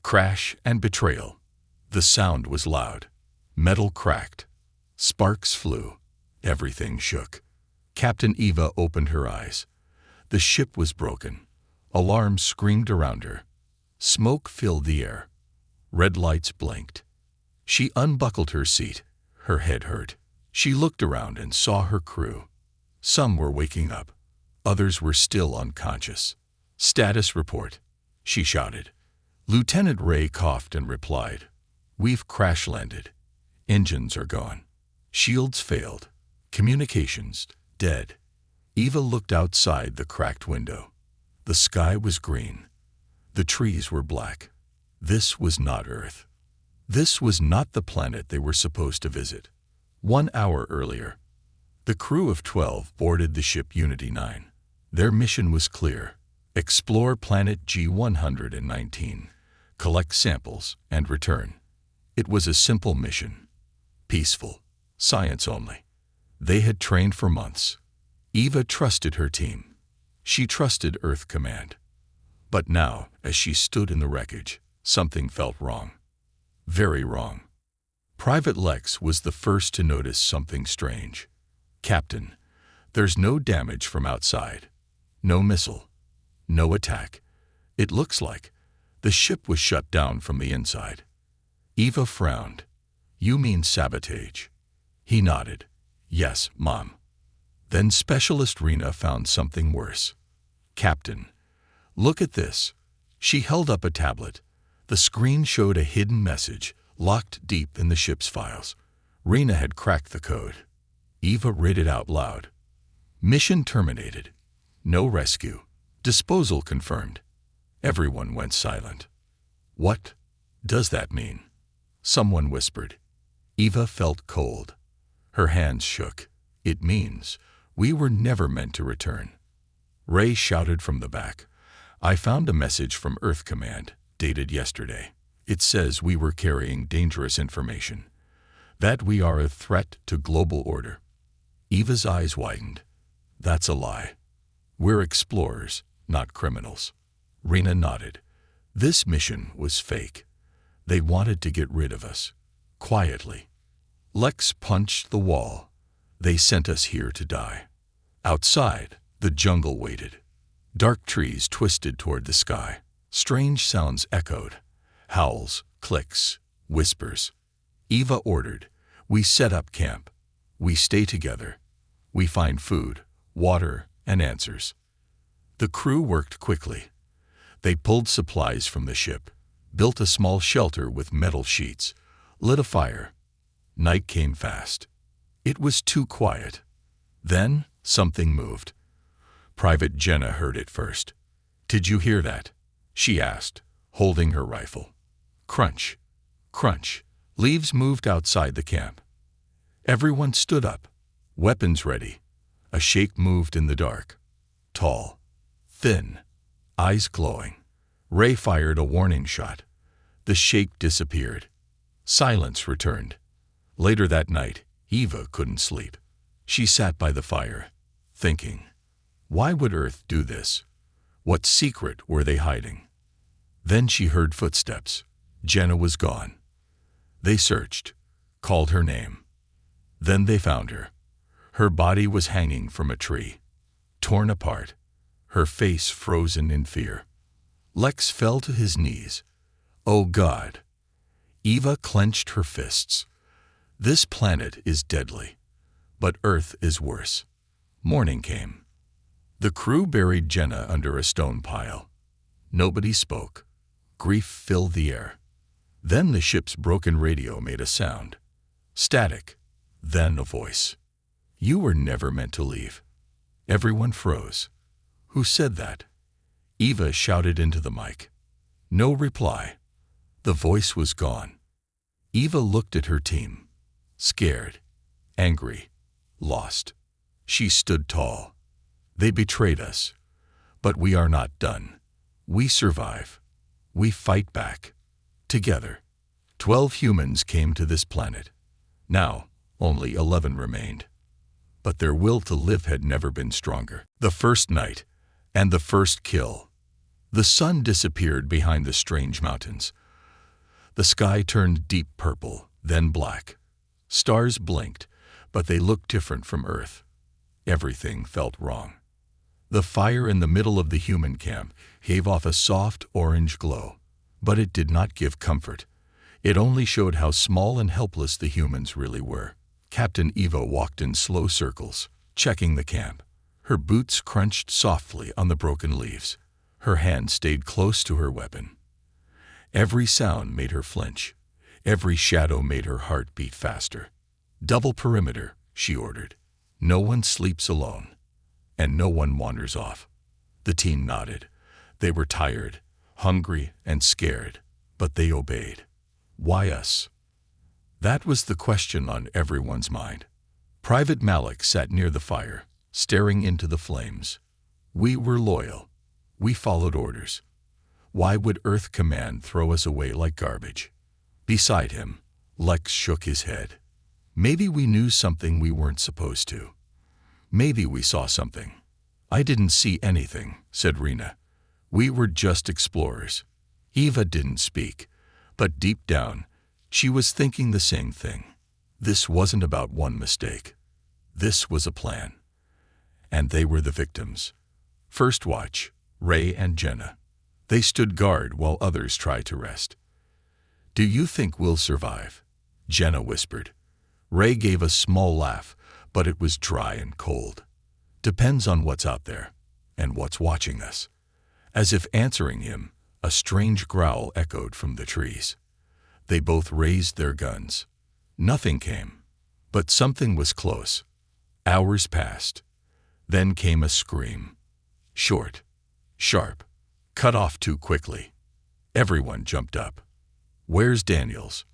Crash and betrayal. The sound was loud. Metal cracked. Sparks flew. Everything shook. Captain Eva opened her eyes. The ship was broken. Alarms screamed around her. Smoke filled the air. Red lights blinked. She unbuckled her seat. Her head hurt. She looked around and saw her crew. Some were waking up. Others were still unconscious. "Status report," she shouted. Lieutenant Ray coughed and replied, "We've crash-landed. Engines are gone. Shields failed. Communications dead." Eva looked outside the cracked window. The sky was green. The trees were black. This was not Earth. This was not the planet they were supposed to visit. 1 hour earlier, the crew of 12 boarded the ship Unity 9. Their mission was clear: explore planet G119, collect samples, and return. It was a simple mission. Peaceful. Science only. They had trained for months. Eva trusted her team. She trusted Earth Command. But now, as she stood in the wreckage, something felt wrong. Very wrong. Private Lex was the first to notice something strange. "Captain, there's no damage from outside. No missile. No attack. It looks like the ship was shut down from the inside." Eva frowned. "You mean sabotage?" He nodded. "Yes, Mom." Then Specialist Rena found something worse. "Captain, look at this." She held up a tablet. The screen showed a hidden message locked deep in the ship's files. Rena had cracked the code. Eva read it out loud. "Mission terminated. No rescue. Disposal confirmed." Everyone went silent. "What does that mean?" someone whispered. Eva felt cold. Her hands shook. "It means we were never meant to return." Ray shouted from the back, "I found a message from Earth Command, dated yesterday. It says we were carrying dangerous information, that we are a threat to global order." Eva's eyes widened. "That's a lie. We're explorers, not criminals." Rena nodded. "This mission was fake. They wanted to get rid of us. Quietly." Lex punched the wall. "They sent us here to die." Outside, the jungle waited. Dark trees twisted toward the sky. Strange sounds echoed. Howls, clicks, whispers. Eva ordered, "We set up camp. We stay together. We find food, water, and answers." The crew worked quickly. They pulled supplies from the ship, built a small shelter with metal sheets, lit a fire. Night came fast. It was too quiet. Then something moved. Private Jenna heard it first. "Did you hear that?" she asked, holding her rifle. Crunch, crunch. Leaves moved outside the camp. Everyone stood up, weapons ready. A shape moved in the dark. Tall, thin, eyes glowing. Ray fired a warning shot. The shape disappeared. Silence returned. Later that night, Eva couldn't sleep. She sat by the fire, thinking, why would Earth do this? What secret were they hiding? Then she heard footsteps. Jenna was gone. They searched, called her name. Then they found her. Her body was hanging from a tree, torn apart, her face frozen in fear. Lex fell to his knees. Oh God! Eva clenched her fists. This planet is deadly, but Earth is worse. Morning came. The crew buried Jenna under a stone pile. Nobody spoke. Grief filled the air. Then the ship's broken radio made a sound. Static. Then a voice. You were never meant to leave. Everyone froze. Who said that? Eva shouted into the mic. No reply. The voice was gone. Eva looked at her team. Scared, angry, lost. She stood tall. They betrayed us. But we are not done. We survive. We fight back. Together. 12 humans came to this planet. Now, only 11 remained. But their will to live had never been stronger. The first night, and the first kill. The sun disappeared behind the strange mountains. The sky turned deep purple, then black. Stars blinked, but they looked different from Earth. Everything felt wrong. The fire in the middle of the human camp gave off a soft orange glow, but it did not give comfort. It only showed how small and helpless the humans really were. Captain Eva walked in slow circles, checking the camp. Her boots crunched softly on the broken leaves. Her hand stayed close to her weapon. Every sound made her flinch. Every shadow made her heart beat faster. "Double perimeter," she ordered. "No one sleeps alone, and no one wanders off." The team nodded. They were tired, hungry, and scared, but they obeyed. Why us? That was the question on everyone's mind. Private Malik sat near the fire, staring into the flames. We were loyal. We followed orders. Why would Earth Command throw us away like garbage? Beside him, Lex shook his head. Maybe we knew something we weren't supposed to. Maybe we saw something. "I didn't see anything," said Rena. "We were just explorers." Eva didn't speak, but deep down, she was thinking the same thing. This wasn't about one mistake. This was a plan. And they were the victims. First watch, Ray and Jenna. They stood guard while others tried to rest. "Do you think we'll survive?" Jenna whispered. Ray gave a small laugh, but it was dry and cold. "Depends on what's out there, and what's watching us." As if answering him, a strange growl echoed from the trees. They both raised their guns. Nothing came, but something was close. Hours passed. Then came a scream. Short, sharp, cut off too quickly. Everyone jumped up. "Where's Daniels?"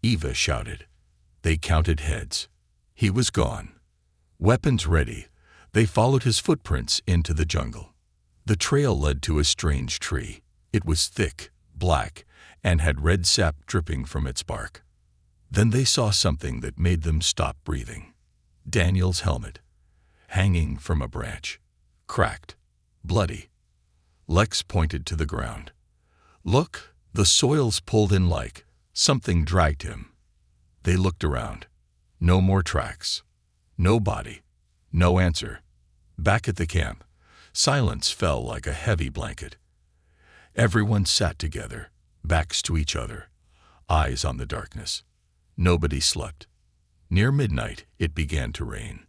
Eva shouted. They counted heads. He was gone. Weapons ready, they followed his footprints into the jungle. The trail led to a strange tree. It was thick, black, and had red sap dripping from its bark. Then they saw something that made them stop breathing. Daniel's helmet, hanging from a branch, cracked, bloody. Lex pointed to the ground. "Look, the soil's pulled in like something dragged him." They looked around. No more tracks. No body. No answer. Back at the camp, silence fell like a heavy blanket. Everyone sat together, backs to each other, eyes on the darkness. Nobody slept. Near midnight, it began to rain.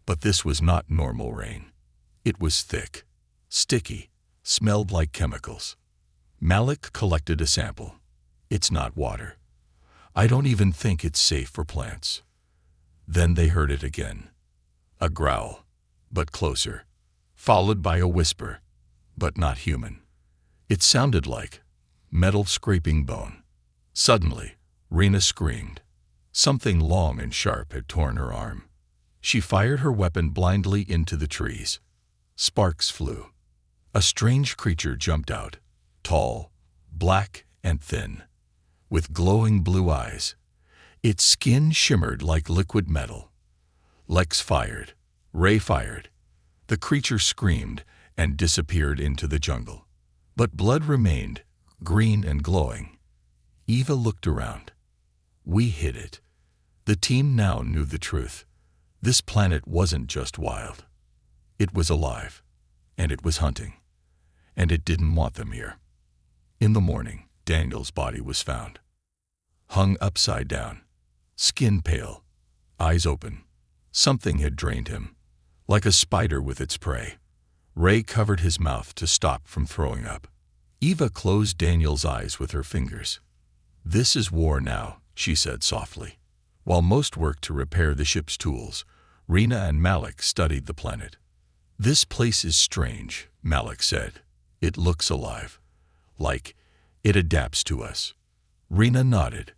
But this was not normal rain. It was thick, sticky, smelled like chemicals. Malik collected a sample. "It's not water. I don't even think it's safe for plants." Then they heard it again. A growl, but closer, followed by a whisper, but not human. It sounded like metal scraping bone. Suddenly, Rena screamed. Something long and sharp had torn her arm. She fired her weapon blindly into the trees. Sparks flew. A strange creature jumped out, tall, black, and thin, with glowing blue eyes. Its skin shimmered like liquid metal. Lex fired. Ray fired. The creature screamed and disappeared into the jungle. But blood remained, green and glowing. Eva looked around. We hit it. The team now knew the truth. This planet wasn't just wild. It was alive, and it was hunting, and it didn't want them here. In the morning, Daniel's body was found. Hung upside down, skin pale, eyes open. Something had drained him, like a spider with its prey. Ray covered his mouth to stop from throwing up. Eva closed Daniel's eyes with her fingers. "This is war now," she said softly. While most worked to repair the ship's tools, Rena and Malik studied the planet. "This place is strange," Malik said. "It looks alive, like it adapts to us." Rena nodded.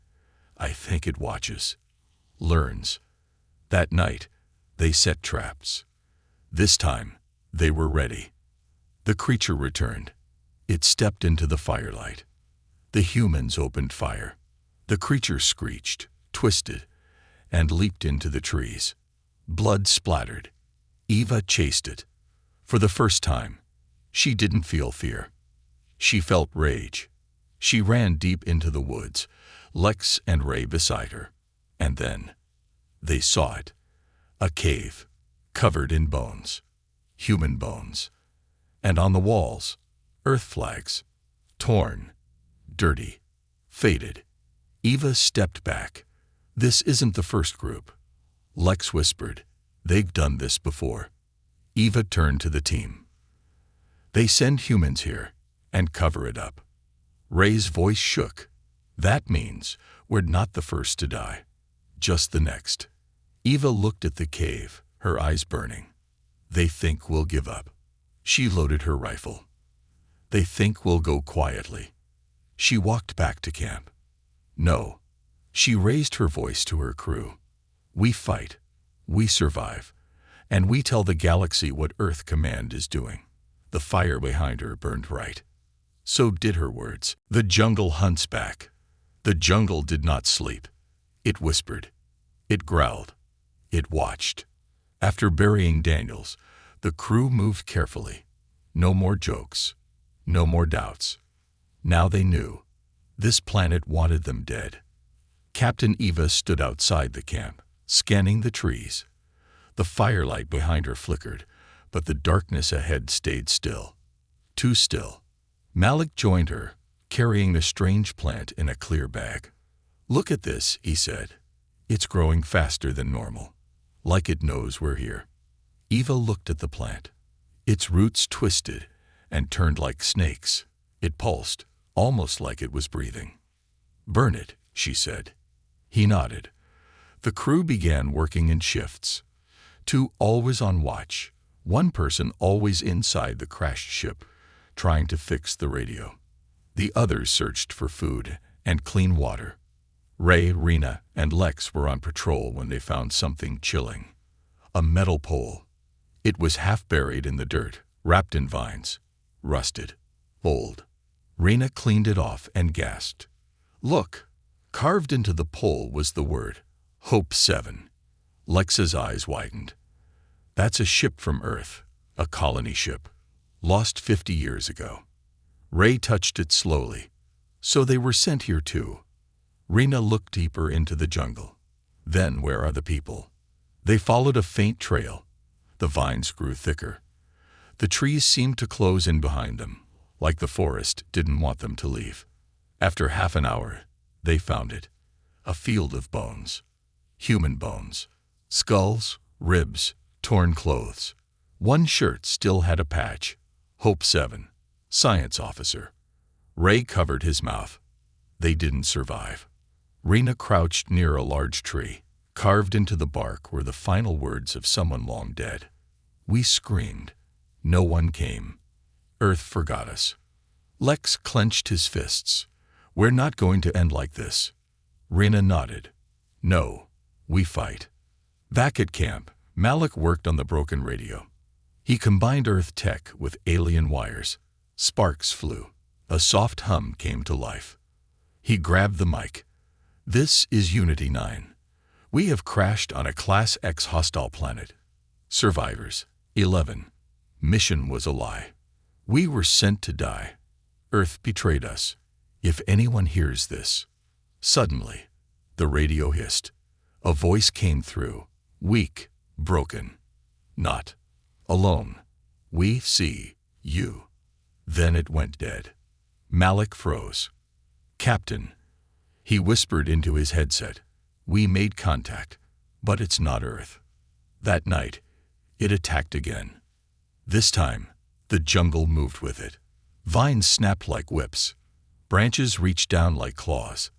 "I think it watches, learns." That night, they set traps. This time, they were ready. The creature returned. It stepped into the firelight. The humans opened fire. The creature screeched, twisted, and leaped into the trees. Blood splattered. Eva chased it. For the first time, she didn't feel fear. She felt rage. She ran deep into the woods, Lex and Ray beside her. And then they saw it. A cave, covered in bones. Human bones. And on the walls, Earth flags. Torn, dirty, faded. Eva stepped back. This isn't the first group. Lex whispered, they've done this before. Eva turned to the team. They send humans here and cover it up. Ray's voice shook. That means we're not the first to die. Just the next. Eva looked at the cave, her eyes burning. They think we'll give up. She loaded her rifle. They think we'll go quietly. She walked back to camp. No. She raised her voice to her crew. We fight. We survive. And we tell the galaxy what Earth Command is doing. The fire behind her burned bright. So did her words. The jungle hunts back. The jungle did not sleep. It whispered. It growled. It watched. After burying Daniels, the crew moved carefully. No more jokes. No more doubts. Now they knew. This planet wanted them dead. Captain Eva stood outside the camp, scanning the trees. The firelight behind her flickered, but the darkness ahead stayed still. Too still. Malik joined her, carrying a strange plant in a clear bag. Look at this, he said. It's growing faster than normal, like it knows we're here. Eva looked at the plant. Its roots twisted and turned like snakes. It pulsed, almost like it was breathing. Burn it, she said. He nodded. The crew began working in shifts. 2 always on watch, 1 person always inside the crashed ship, trying to fix the radio. The others searched for food and clean water. Ray, Rena, and Lex were on patrol when they found something chilling. A metal pole. It was half buried in the dirt, wrapped in vines. Rusted. Old. Rena cleaned it off and gasped. Look! Carved into the pole was the word, Hope 7. Lex's eyes widened. That's a ship from Earth, a colony ship, lost 50 years ago. Ray touched it slowly. So they were sent here too. Rena looked deeper into the jungle. Then where are the people? They followed a faint trail. The vines grew thicker. The trees seemed to close in behind them, like the forest didn't want them to leave. After half an hour, they found it. A field of bones. Human bones. Skulls, ribs, torn clothes. 1 shirt still had a patch. Hope 7. Science officer. Ray covered his mouth. They didn't survive. Rena crouched near a large tree. Carved into the bark were the final words of someone long dead. We screamed. No one came. Earth forgot us. Lex clenched his fists. We're not going to end like this. Rena nodded. No, we fight. Back at camp, Malik worked on the broken radio. He combined Earth tech with alien wires. Sparks flew. A soft hum came to life. He grabbed the mic. This is Unity 9. We have crashed on a Class X hostile planet. Survivors, 11. Mission was a lie. We were sent to die. Earth betrayed us. If anyone hears this. Suddenly, the radio hissed. A voice came through, weak, broken. Not alone. We see you. Then it went dead. Malik froze. Captain. He whispered into his headset. We made contact, but it's not Earth. That night, it attacked again. This time, the jungle moved with it. Vines snapped like whips. Branches reached down like claws.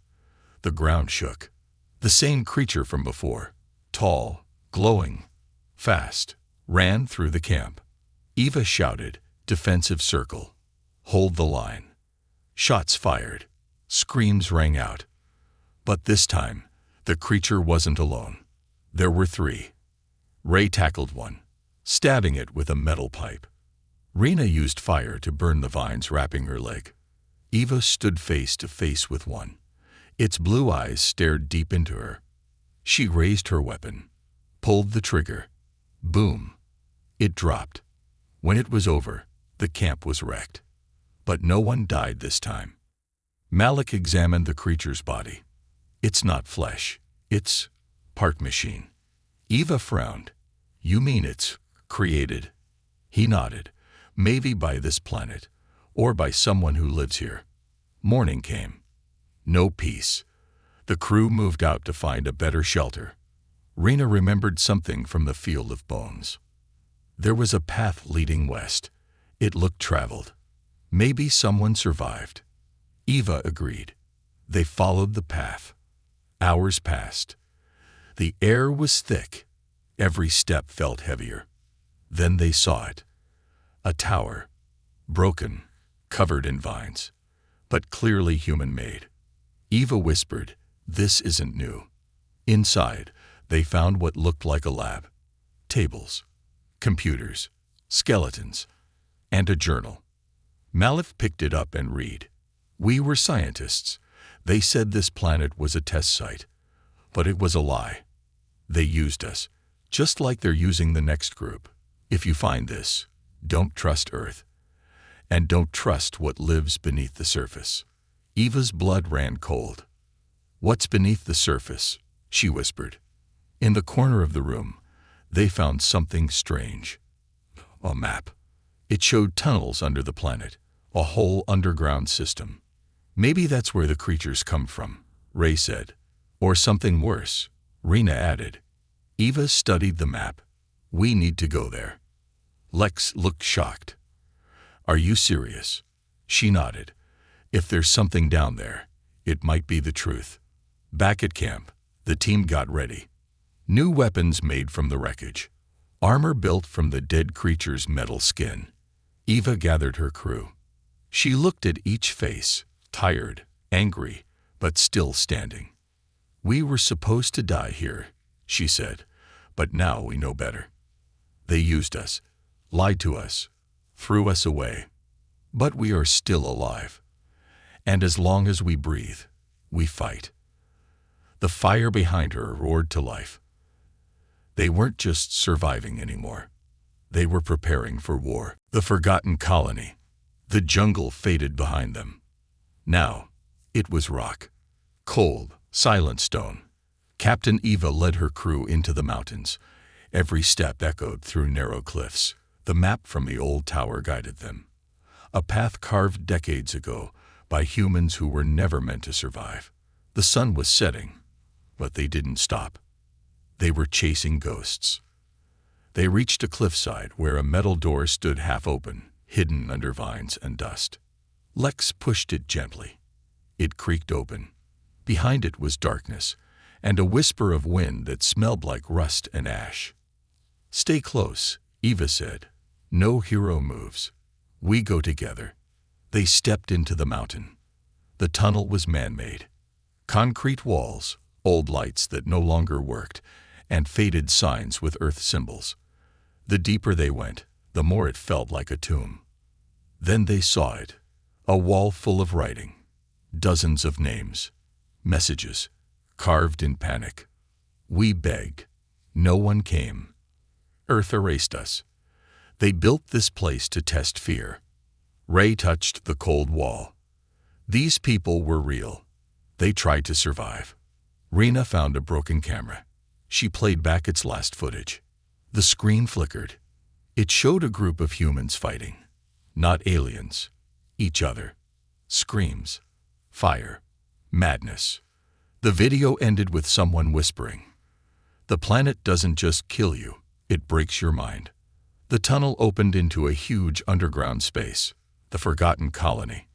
The ground shook. The same creature from before, tall, glowing, fast, ran through the camp. Eva shouted, defensive circle. Hold the line. Shots fired. Screams rang out. But this time, the creature wasn't alone. There were 3. Ray tackled one, stabbing it with a metal pipe. Rena used fire to burn the vines wrapping her leg. Eva stood face to face with one. Its blue eyes stared deep into her. She raised her weapon, pulled the trigger. Boom. It dropped. When it was over, the camp was wrecked. But no one died this time. Malik examined the creature's body. It's not flesh. It's part machine. Eva frowned. You mean it's created? He nodded. Maybe by this planet, or by someone who lives here. Morning came. No peace. The crew moved out to find a better shelter. Rena remembered something from the field of bones. There was a path leading west. It looked traveled. Maybe someone survived. Eva agreed. They followed the path. Hours passed. The air was thick. Every step felt heavier. Then they saw it. A tower. Broken, covered in vines, but clearly human-made. Eva whispered, "This isn't new." Inside, they found what looked like a lab. Tables, computers, skeletons, and a journal. Malik picked it up and read. We were scientists. They said this planet was a test site, but it was a lie. They used us, just like they're using the next group. If you find this, don't trust Earth. And don't trust what lives beneath the surface. Eva's blood ran cold. What's beneath the surface? She whispered. In the corner of the room, they found something strange. A map. It showed tunnels under the planet, a whole underground system. Maybe that's where the creatures come from, Ray said. Or something worse, Rena added. Eva studied the map. We need to go there. Lex looked shocked. Are you serious? She nodded. If there's something down there, it might be the truth. Back at camp, the team got ready. New weapons made from the wreckage. Armor built from the dead creature's metal skin. Eva gathered her crew. She looked at each face, tired, angry, but still standing. We were supposed to die here, she said, but now we know better. They used us, lied to us, threw us away. But we are still alive. And as long as we breathe, we fight. The fire behind her roared to life. They weren't just surviving anymore. They were preparing for war. The forgotten colony. The jungle faded behind them. Now, it was rock. Cold, silent stone. Captain Eva led her crew into the mountains. Every step echoed through narrow cliffs. The map from the old tower guided them. A path carved decades ago by humans who were never meant to survive. The sun was setting, but they didn't stop. They were chasing ghosts. They reached a cliffside where a metal door stood half open, hidden under vines and dust. Lex pushed it gently. It creaked open. Behind it was darkness, and a whisper of wind that smelled like rust and ash. Stay close, Eva said. No hero moves. We go together. They stepped into the mountain. The tunnel was man-made. Concrete walls, old lights that no longer worked, and faded signs with earth symbols. The deeper they went, the more it felt like a tomb. Then they saw it, a wall full of writing, dozens of names, messages, carved in panic. We begged. No one came. Earth erased us. They built this place to test fear. Ray touched the cold wall. These people were real. They tried to survive. Rena found a broken camera. She played back its last footage. The screen flickered. It showed a group of humans fighting. Not aliens. Each other. Screams. Fire. Madness. The video ended with someone whispering, "The planet doesn't just kill you, it breaks your mind." The tunnel opened into a huge underground space, the forgotten colony.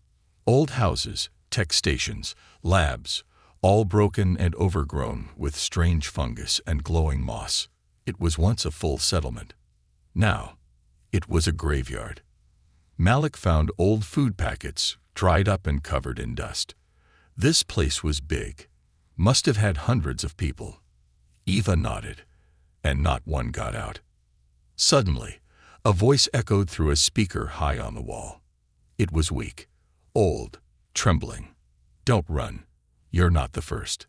Old houses, tech stations, labs, all broken and overgrown with strange fungus and glowing moss. It was once a full settlement. Now, it was a graveyard. Malik found old food packets, dried up and covered in dust. This place was big. Must have had hundreds of people. Eva nodded, and not one got out. Suddenly, a voice echoed through a speaker high on the wall. It was weak, old, trembling. "Don't run. You're not the first.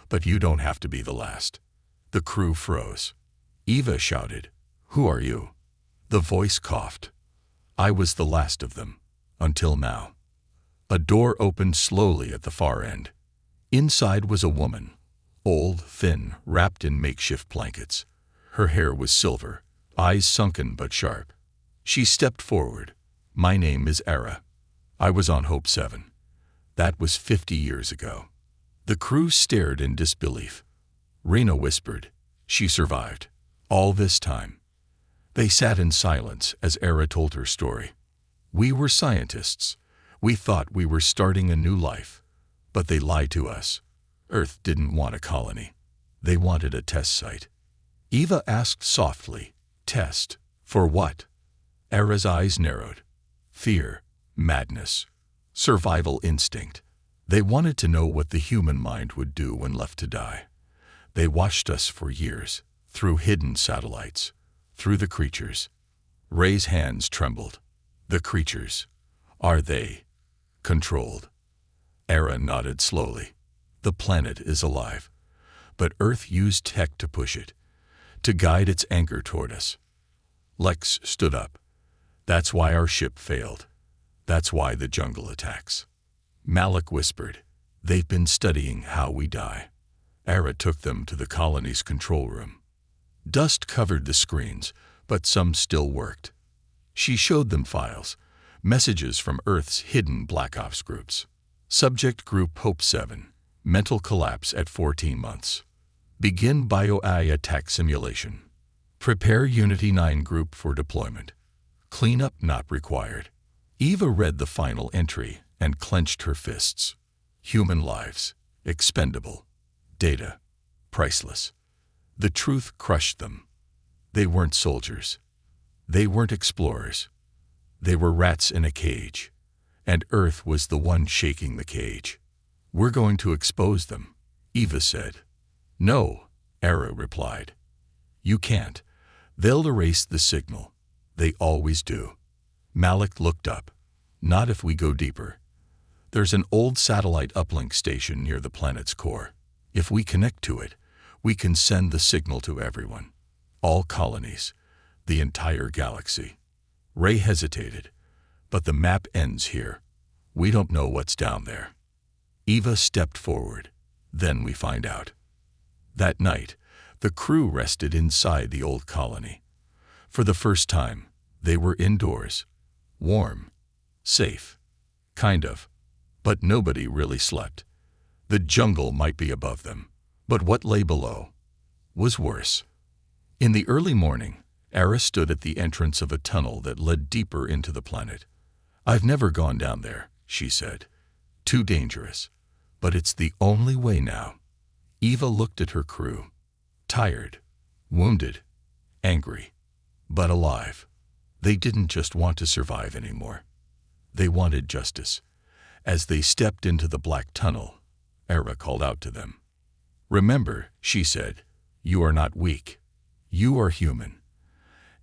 But you don't have to be the last." The crew froze. Eva shouted, "Who are you?" The voice coughed. "I was the last of them, until now." A door opened slowly at the far end. Inside was a woman, old, thin, wrapped in makeshift blankets. Her hair was silver, eyes sunken but sharp. She stepped forward. "My name is Era. I was on Hope 7. That was 50 years ago." The crew stared in disbelief. Rena whispered, "She survived. All this time." They sat in silence as Era told her story. "We were scientists. We thought we were starting a new life. But they lied to us. Earth didn't want a colony. They wanted a test site." Eva asked softly, "Test? For what?" Era's eyes narrowed. Fear, madness, survival instinct. They wanted to know what the human mind would do when left to die. They watched us for years, through hidden satellites, through the creatures. Ray's hands trembled. "The creatures. Are they controlled?" Era nodded slowly. "The planet is alive, but Earth used tech to push it, to guide its anger toward us." Lex stood up. "That's why our ship failed. That's why the jungle attacks." Malik whispered, "They've been studying how we die." Era took them to the colony's control room. Dust covered the screens, but some still worked. She showed them files, messages from Earth's hidden Black Ops groups. Subject Group Hope 7, mental collapse at 14 months. Begin bio-AI attack simulation. Prepare Unity 9 group for deployment. Cleanup not required. Eva read the final entry and clenched her fists. Human lives, expendable. Data, priceless. The truth crushed them. They weren't soldiers. They weren't explorers. They were rats in a cage. And Earth was the one shaking the cage. "We're going to expose them," Eva said. "No," Era replied. "You can't. They'll erase the signal. They always do." Malik looked up. "Not if we go deeper. There's an old satellite uplink station near the planet's core. If we connect to it, we can send the signal to everyone. All colonies. The entire galaxy." Ray hesitated. "But the map ends here. We don't know what's down there." Eva stepped forward. "Then we find out." That night, the crew rested inside the old colony. For the first time, they were indoors. Warm. Safe. Kind of. But nobody really slept. The jungle might be above them, but what lay below was worse. In the early morning, Era stood at the entrance of a tunnel that led deeper into the planet. "I've never gone down there," she said. "Too dangerous. But it's the only way now." Eva looked at her crew. Tired, wounded, angry, but alive. They didn't just want to survive anymore. They wanted justice. As they stepped into the black tunnel, Era called out to them. "Remember," she said, "you are not weak. You are human."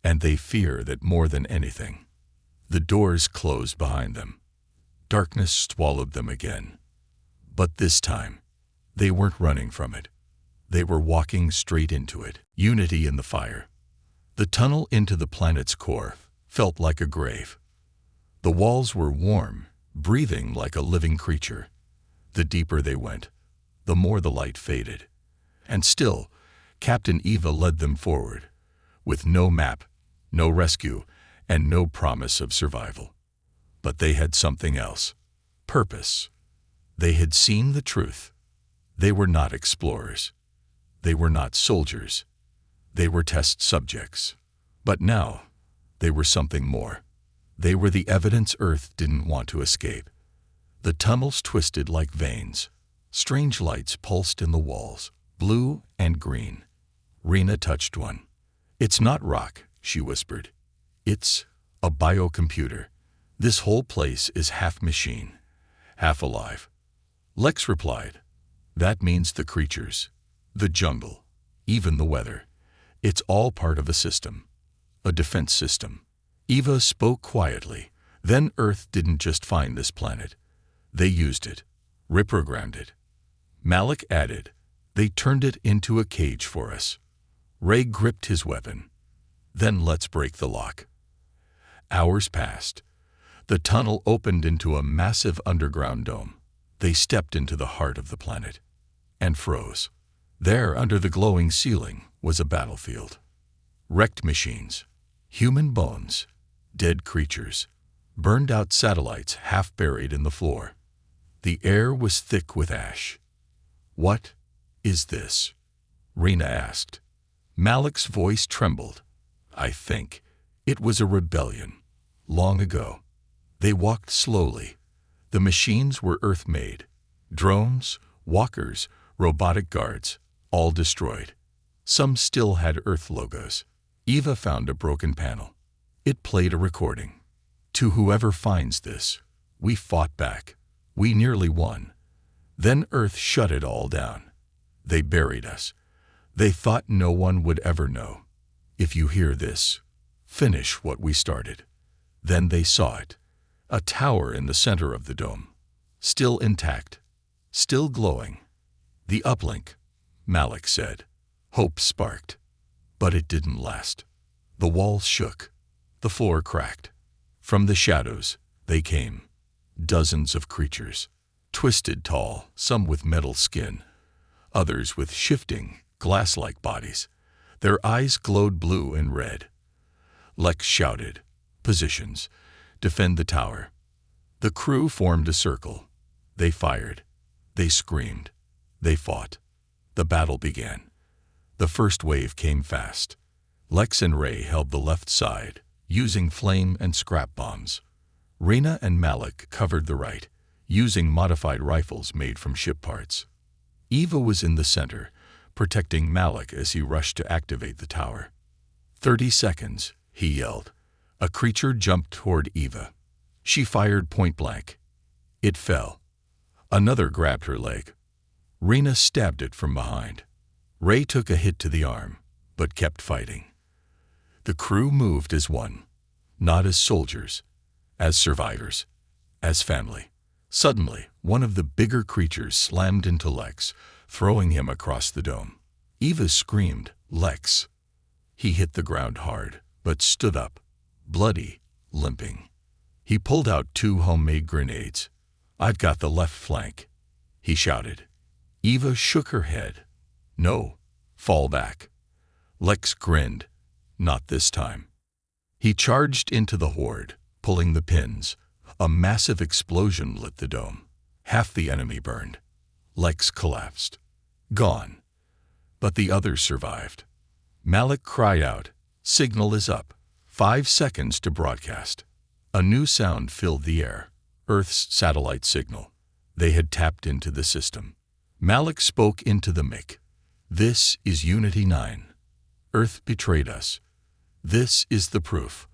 And they fear that more than anything. The doors closed behind them. Darkness swallowed them again. But this time, they weren't running from it. They were walking straight into it. Unity in the fire. The tunnel into the planet's core felt like a grave. The walls were warm, breathing like a living creature. The deeper they went, the more the light faded. And still, Captain Eva led them forward, with no map, no rescue, and no promise of survival. But they had something else. Purpose. They had seen the truth. They were not explorers. They were not soldiers. They were test subjects. But now, they were something more. They were the evidence Earth didn't want to escape. The tunnels twisted like veins. Strange lights pulsed in the walls, blue and green. Rena touched one. "It's not rock," she whispered. "It's a biocomputer. This whole place is half machine, half alive." Lex replied, "That means the creatures, the jungle, even the weather. It's all part of a system, a defense system." Eva spoke quietly. "Then Earth didn't just find this planet. They used it, reprogrammed it." Malik added, "They turned it into a cage for us." Ray gripped his weapon. "Then let's break the lock." Hours passed. The tunnel opened into a massive underground dome. They stepped into the heart of the planet and froze. There, under the glowing ceiling, was a battlefield. Wrecked machines, human bones, dead creatures, burned-out satellites half buried in the floor. The air was thick with ash. "What is this?" Rena asked. Malik's voice trembled. "I think it was a rebellion. Long ago." They walked slowly. The machines were Earth-made. Drones, walkers, robotic guards, all destroyed. Some still had Earth logos. Eva found a broken panel. It played a recording. "To whoever finds this, we fought back. We nearly won. Then Earth shut it all down. They buried us. They thought no one would ever know. If you hear this, finish what we started." Then they saw it. A tower in the center of the dome. Still intact. Still glowing. "The uplink," Malik said. Hope sparked. But it didn't last. The walls shook. The floor cracked. From the shadows, they came. Dozens of creatures. Twisted tall, some with metal skin. Others with shifting, glass-like bodies. Their eyes glowed blue and red. Lex shouted, "Positions. Defend the tower." The crew formed a circle. They fired. They screamed. They fought. The battle began. The first wave came fast. Lex and Ray held the left side, using flame and scrap bombs. Rena and Malik covered the right, using modified rifles made from ship parts. Eva was in the center, protecting Malik as he rushed to activate the tower. 30 seconds, he yelled. A creature jumped toward Eva. She fired point blank. It fell. Another grabbed her leg. Rena stabbed it from behind. Ray took a hit to the arm, but kept fighting. The crew moved as one, not as soldiers, as survivors, as family. Suddenly, one of the bigger creatures slammed into Lex, throwing him across the dome. Eva screamed, "Lex!" He hit the ground hard, but stood up, bloody, limping. He pulled out 2 homemade grenades. "I've got the left flank," he shouted. Eva shook her head. "No, fall back." Lex grinned. "Not this time." He charged into the horde, pulling the pins. A massive explosion lit the dome. Half the enemy burned. Lex collapsed. Gone. But the others survived. Malik cried out, "Signal is up. 5 seconds to broadcast." A new sound filled the air. Earth's satellite signal. They had tapped into the system. Malik spoke into the mic. "This is Unity 9. Earth betrayed us. This is the proof.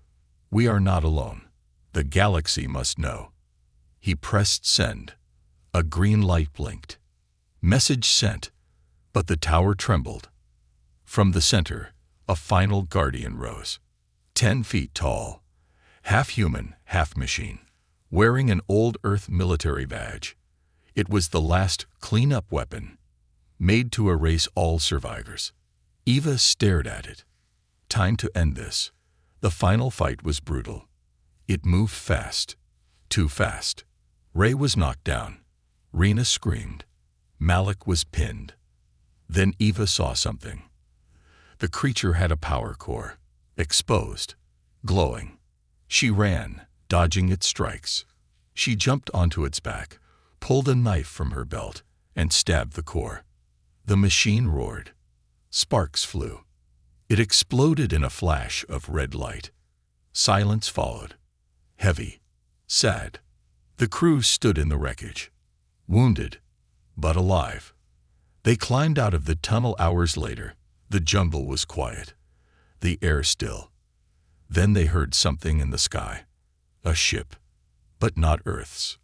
We are not alone. The galaxy must know." He pressed send. A green light blinked. Message sent, but the tower trembled. From the center, a final guardian rose. 10 feet tall, half human, half machine, wearing an old Earth military badge. It was the last clean-up weapon, made to erase all survivors. Eva stared at it. Time to end this. The final fight was brutal. It moved fast. Too fast. Ray was knocked down. Rena screamed. Malik was pinned. Then Eva saw something. The creature had a power core, exposed, glowing. She ran, dodging its strikes. She jumped onto its back, pulled a knife from her belt, and stabbed the core. The machine roared. Sparks flew. It exploded in a flash of red light. Silence followed. Heavy. Sad. The crew stood in the wreckage. Wounded, but alive. They climbed out of the tunnel hours later. The jungle was quiet. The air still. Then they heard something in the sky. A ship. But not Earth's.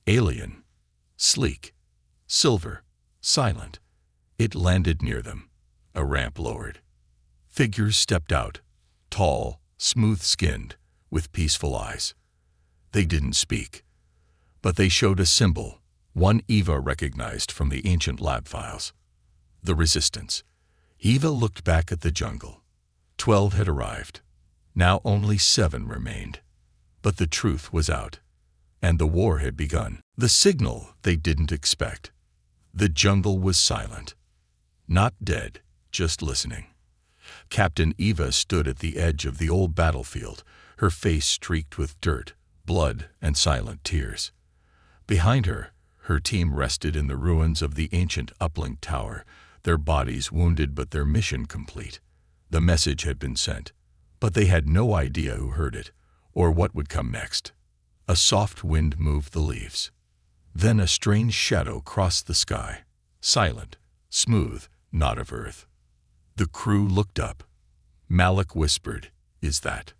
Alien. Sleek. Silver. Silent. It landed near them. A ramp lowered. Figures stepped out. Tall, smooth-skinned, with peaceful eyes. They didn't speak. But they showed a symbol, one Eva recognized from the ancient lab files. The Resistance. Eva looked back at the jungle. 12 had arrived. Now only 7 remained. But the truth was out. and the war had begun. The signal they didn't expect. The jungle was silent. Not dead, just listening. Captain Eva stood at the edge of the old battlefield, her face streaked with dirt, blood, and silent tears. Behind her, her team rested in the ruins of the ancient uplink tower, their bodies wounded but their mission complete. The message had been sent, but they had no idea who heard it, or what would come next. A soft wind moved the leaves. Then a strange shadow crossed the sky, silent, smooth, not of earth. The crew looked up. Malik whispered, "Is that?"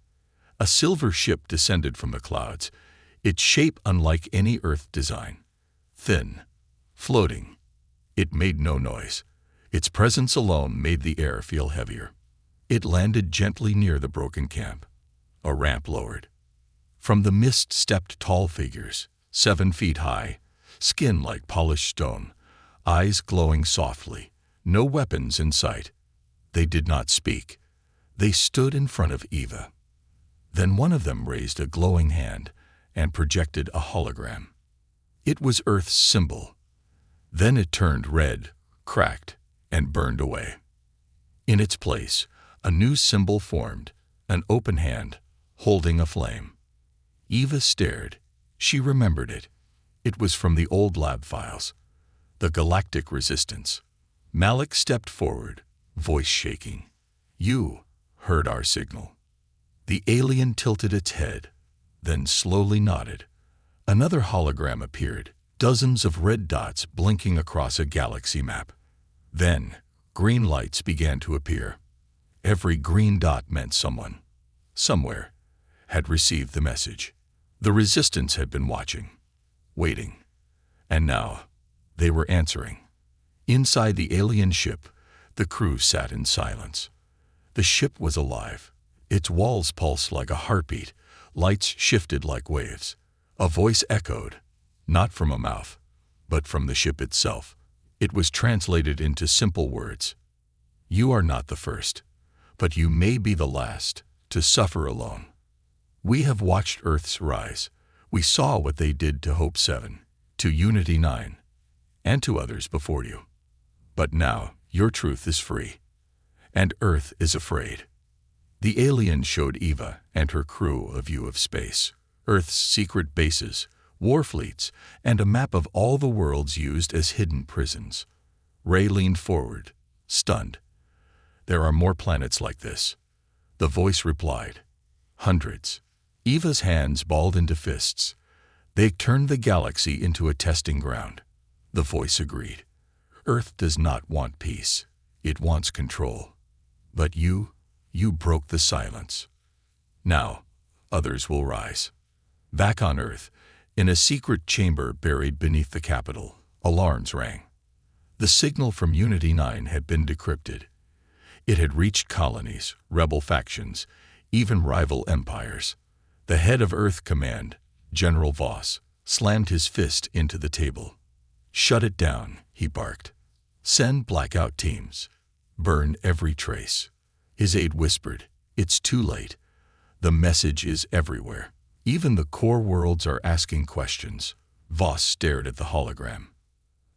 A silver ship descended from the clouds, its shape unlike any Earth design. Thin, floating. It made no noise. Its presence alone made the air feel heavier. It landed gently near the broken camp. A ramp lowered. From the mist stepped tall figures, 7 feet high, skin like polished stone, eyes glowing softly, no weapons in sight. They did not speak. They stood in front of Eva. Then one of them raised a glowing hand and projected a hologram. It was Earth's symbol. Then it turned red, cracked, and burned away. In its place, a new symbol formed, an open hand, holding a flame. Eva stared. She remembered it. It was from the old lab files. The Galactic Resistance. Malik stepped forward, voice shaking. "You heard our signal." The alien tilted its head, then slowly nodded. Another hologram appeared, dozens of red dots blinking across a galaxy map. Then, green lights began to appear. Every green dot meant someone, somewhere, had received the message. The Resistance had been watching, waiting. And now, they were answering. Inside the alien ship, the crew sat in silence. The ship was alive. Its walls pulsed like a heartbeat, lights shifted like waves. A voice echoed, not from a mouth, but from the ship itself. It was translated into simple words. "You are not the first, but you may be the last to suffer alone. We have watched Earth's rise. We saw what they did to Hope 7, to Unity 9, and to others before you. But now your truth is free, and Earth is afraid." The alien showed Eva and her crew a view of space, Earth's secret bases, war fleets, and a map of all the worlds used as hidden prisons. Ray leaned forward, stunned. "There are more planets like this." The voice replied, "Hundreds." Eva's hands balled into fists. They turned the galaxy into a testing ground. The voice agreed. "Earth does not want peace. It wants control. But you broke the silence. Now, others will rise." Back on Earth, in a secret chamber buried beneath the capital, alarms rang. The signal from Unity 9 had been decrypted. It had reached colonies, rebel factions, even rival empires. The head of Earth Command, General Voss, slammed his fist into the table. "Shut it down," he barked. "Send blackout teams. Burn every trace." His aide whispered, "It's too late. The message is everywhere. Even the core worlds are asking questions." Voss stared at the hologram.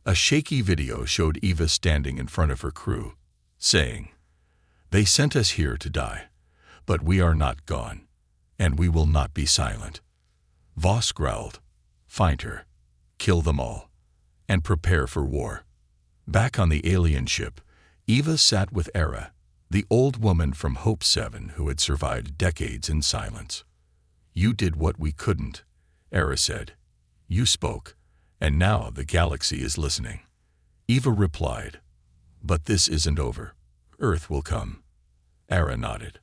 A shaky video showed Eva standing in front of her crew, saying, "They sent us here to die, but we are not gone, and we will not be silent." Voss growled, "Find her, kill them all, and prepare for war." Back on the alien ship, Eva sat with Era, the old woman from Hope 7 who had survived decades in silence. "You did what we couldn't," Era said. "You spoke, and now the galaxy is listening." Eva replied, "But this isn't over. Earth will come." Era nodded.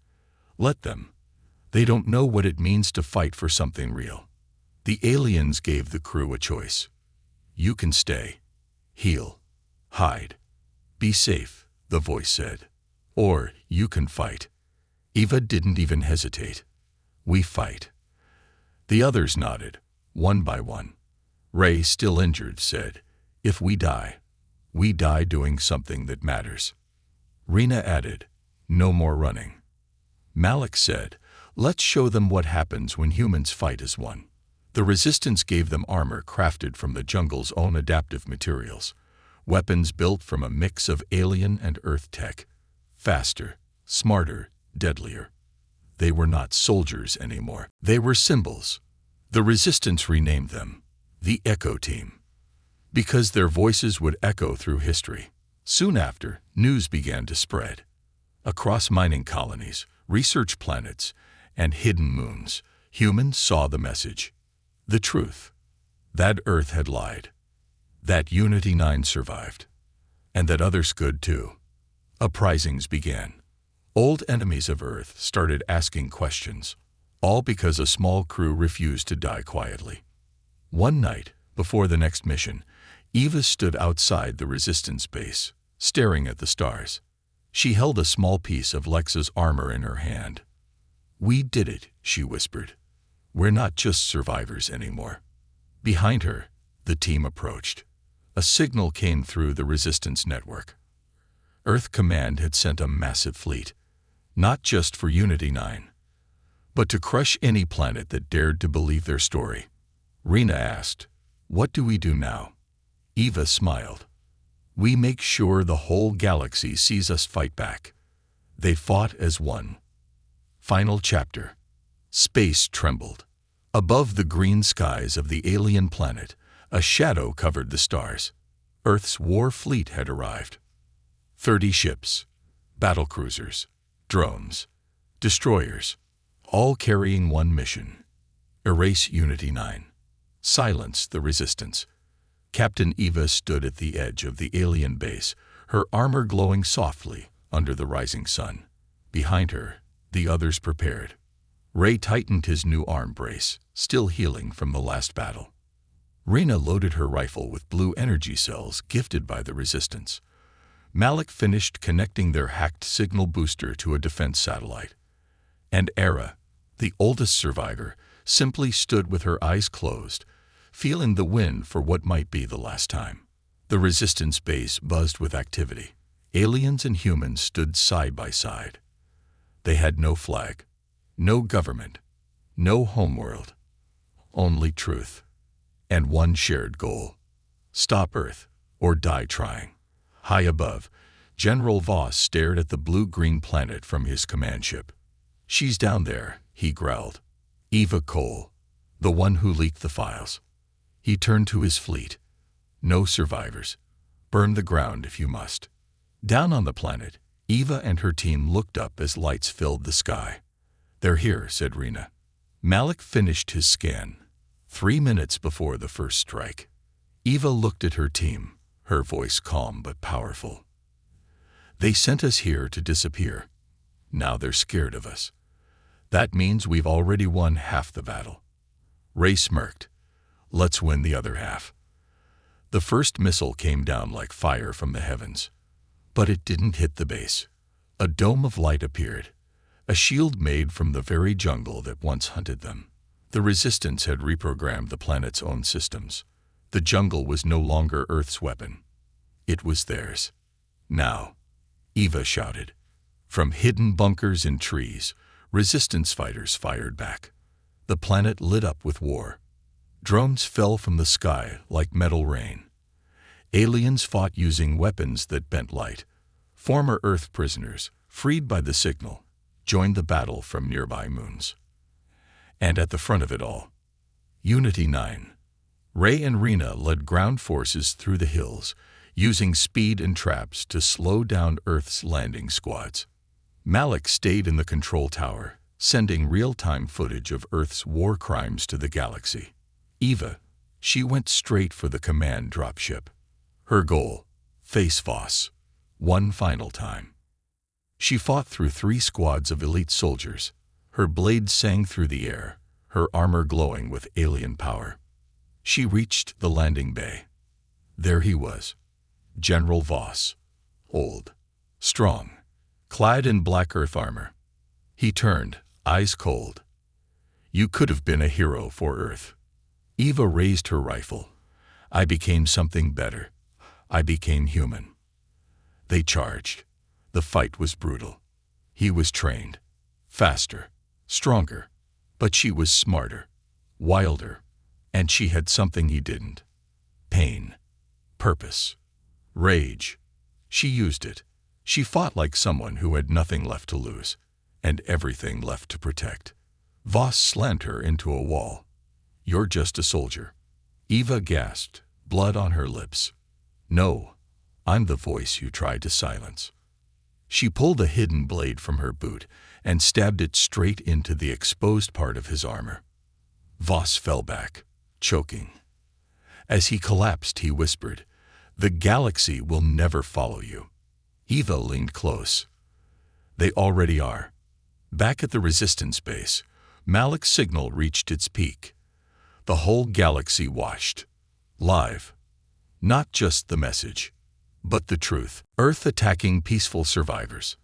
"Let them. They don't know what it means to fight for something real." The aliens gave the crew a choice. "You can stay, heal, hide, be safe," the voice said. "Or you can fight." Eva didn't even hesitate. "We fight." The others nodded, one by one. Ray, still injured, said, "If we die doing something that matters." Rena added, "No more running." Malik said, "Let's show them what happens when humans fight as one." The Resistance gave them armor crafted from the jungle's own adaptive materials, weapons built from a mix of alien and Earth tech, faster, smarter, deadlier. They were not soldiers anymore. They were symbols. The Resistance renamed them the Echo Team, because their voices would echo through history. Soon after, news began to spread. Across mining colonies, research planets, and hidden moons, humans saw the message. The truth. That Earth had lied. That Unity 9 survived. And that others could too. Uprisings began. Old enemies of Earth started asking questions, all because a small crew refused to die quietly. One night, before the next mission, Eva stood outside the Resistance base, staring at the stars. She held a small piece of Lex's armor in her hand. "We did it," she whispered. "We're not just survivors anymore." Behind her, the team approached. A signal came through the Resistance network. Earth Command had sent a massive fleet, not just for Unity 9, but to crush any planet that dared to believe their story. Rena asked, "What do we do now?" Eva smiled. "We make sure the whole galaxy sees us fight back." They fought as one. Final chapter. Space trembled. Above the green skies of the alien planet, a shadow covered the stars. Earth's war fleet had arrived. 30 ships, battlecruisers, drones, destroyers, all carrying one mission: erase Unity 9. Silence the Resistance. Captain Eva stood at the edge of the alien base, her armor glowing softly under the rising sun. Behind her, the others prepared. Ray tightened his new arm brace, still healing from the last battle. Rena loaded her rifle with blue energy cells gifted by the Resistance. Malik finished connecting their hacked signal booster to a defense satellite. And Era, the oldest survivor, simply stood with her eyes closed, feeling the wind for what might be the last time. The Resistance base buzzed with activity. Aliens and humans stood side by side. They had no flag, no government, no homeworld, only truth, and one shared goal: stop Earth or die trying. High above, General Voss stared at the blue-green planet from his command ship. "She's down there," he growled. "Eva Cole, the one who leaked the files." He turned to his fleet. "No survivors. Burn the ground if you must." Down on the planet, Eva and her team looked up as lights filled the sky. "They're here," said Rena. Malik finished his scan, 3 minutes before the first strike. Eva looked at her team, her voice calm but powerful. "They sent us here to disappear. Now they're scared of us. That means we've already won half the battle." Ray smirked. "Let's win the other half." The first missile came down like fire from the heavens. But it didn't hit the base. A dome of light appeared, a shield made from the very jungle that once hunted them. The Resistance had reprogrammed the planet's own systems. The jungle was no longer Earth's weapon. It was theirs. "Now," Eva shouted. From hidden bunkers in trees, Resistance fighters fired back. The planet lit up with war. Drones fell from the sky like metal rain. Aliens fought using weapons that bent light. Former Earth prisoners, freed by the signal, joined the battle from nearby moons. And at the front of it all, Unity 9. Ray and Rena led ground forces through the hills, using speed and traps to slow down Earth's landing squads. Malik stayed in the control tower, sending real-time footage of Earth's war crimes to the galaxy. Eva, she went straight for the command dropship. Her goal: face Voss, one final time. She fought through 3 squads of elite soldiers. Her blade sang through the air, her armor glowing with alien power. She reached the landing bay. There he was, General Voss, old, strong, clad in black Earth armor. He turned, eyes cold. "You could have been a hero for Earth." Eva raised her rifle. "I became something better. I became human." They charged. The fight was brutal. He was trained, faster, stronger, but she was smarter, wilder, And she had something he didn't. Pain. Purpose. Rage. She used it. She fought like someone who had nothing left to lose, and everything left to protect. Voss slammed her into a wall. "You're just a soldier." Eva gasped, blood on her lips. "No, I'm the voice you tried to silence." She pulled a hidden blade from her boot and stabbed it straight into the exposed part of his armor. Voss fell back, choking. As he collapsed, he whispered, "The galaxy will never follow you." Eva leaned close. "They already are." Back at the resistance base, Malik's signal reached its peak. The whole galaxy watched. Live. Not just the message, but the truth. Earth attacking peaceful survivors.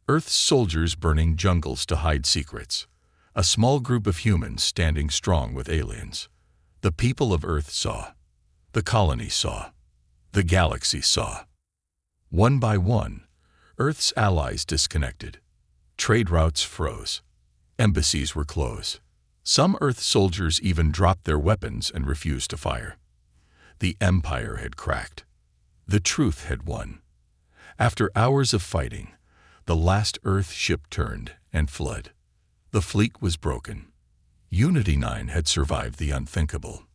Earth's soldiers burning jungles to hide secrets. A small group of humans standing strong with aliens. The people of Earth saw. The colony saw. The galaxy saw. One by one, Earth's allies disconnected. Trade routes froze. Embassies were closed. Some Earth soldiers even dropped their weapons and refused to fire. The Empire had cracked. The truth had won. After hours of fighting, the last Earth ship turned and fled. The fleet was broken. Unity 9 had survived the unthinkable.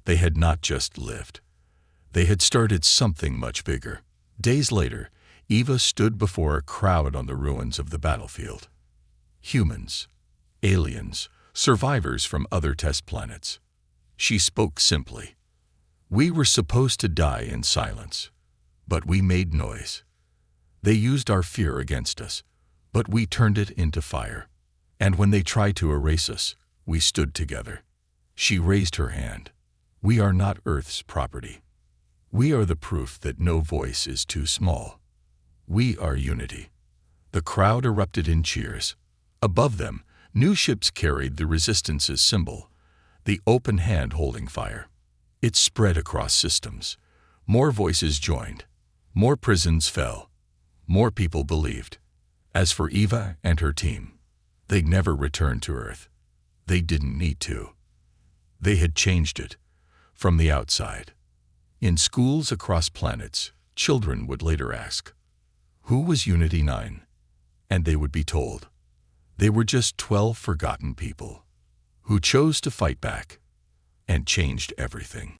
They had not just lived. They had started something much bigger. Days later, Eva stood before a crowd on the ruins of the battlefield. Humans, aliens, survivors from other test planets. She spoke simply. "We were supposed to die in silence, but we made noise. They used our fear against us, but we turned it into fire. And when they tried to erase us, we stood together." She raised her hand. "We are not Earth's property. We are the proof that no voice is too small. We are unity." The crowd erupted in cheers. Above them, new ships carried the Resistance's symbol, the open hand holding fire. It spread across systems. More voices joined. More prisons fell. More people believed. As for Eva and her team, they never returned to Earth. They didn't need to. They had changed it from the outside. In schools across planets, children would later ask, "Who was Unity 9?" And they would be told, they were just 12 forgotten people who chose to fight back and changed everything.